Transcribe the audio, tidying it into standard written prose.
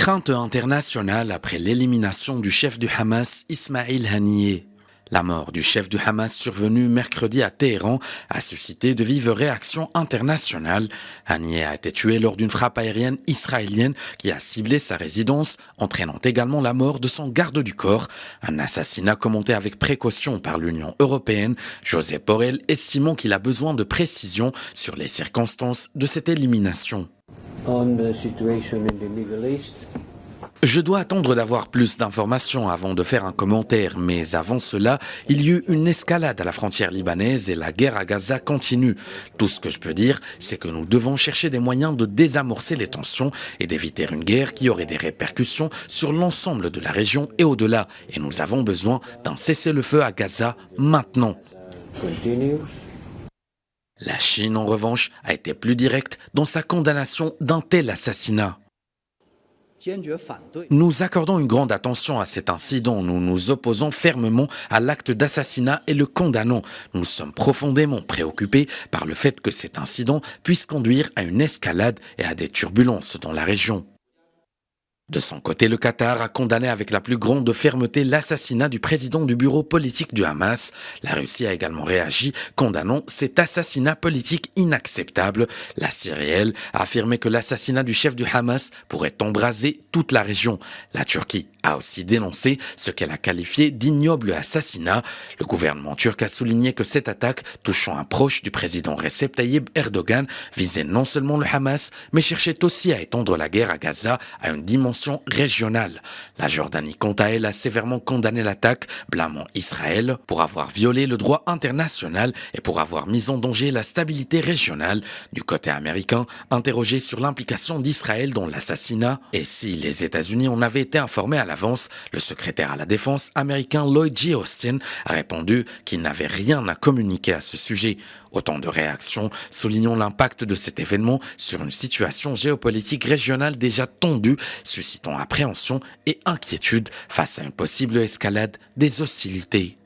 Crainte internationale après l'élimination du chef du Hamas, Ismail Haniyeh. La mort du chef du Hamas survenue mercredi à Téhéran a suscité de vives réactions internationales. Haniyeh a été tué lors d'une frappe aérienne israélienne qui a ciblé sa résidence, entraînant également la mort de son garde du corps. Un assassinat commenté avec précaution par l'Union européenne. Josep Borrell estimant qu'il a besoin de précisions sur les circonstances de cette élimination. Je dois attendre d'avoir plus d'informations avant de faire un commentaire, mais avant cela, il y eut une escalade à la frontière libanaise et la guerre à Gaza continue. Tout ce que je peux dire, c'est que nous devons chercher des moyens de désamorcer les tensions et d'éviter une guerre qui aurait des répercussions sur l'ensemble de la région et au-delà. Et nous avons besoin d'un cessez-le-feu à Gaza maintenant. La Chine, en revanche, a été plus directe dans sa condamnation d'un tel assassinat. Nous accordons une grande attention à cet incident. Nous nous opposons fermement à l'acte d'assassinat et le condamnons. Nous sommes profondément préoccupés par le fait que cet incident puisse conduire à une escalade et à des turbulences dans la région. De son côté, le Qatar a condamné avec la plus grande fermeté l'assassinat du président du bureau politique du Hamas. La Russie a également réagi, condamnant cet assassinat politique inacceptable. La Syrie, elle, a affirmé que l'assassinat du chef du Hamas pourrait embraser toute la région. La Turquie a aussi dénoncé ce qu'elle a qualifié d'ignoble assassinat. Le gouvernement turc a souligné que cette attaque touchant un proche du président Recep Tayyip Erdogan visait non seulement le Hamas, mais cherchait aussi à étendre la guerre à Gaza à une dimension régionale. La Jordanie, quant à elle, a sévèrement condamné l'attaque, blâmant Israël pour avoir violé le droit international et pour avoir mis en danger la stabilité régionale. Du côté américain, interrogé sur l'implication d'Israël dans l'assassinat et si les États-Unis en avaient été informés à l'avance, le secrétaire à la défense américain Lloyd J. Austin a répondu qu'il n'avait rien à communiquer à ce sujet. Autant de réactions soulignant l'impact de cet événement sur une situation géopolitique régionale déjà tendue, suscitant appréhension et inquiétude face à une possible escalade des hostilités.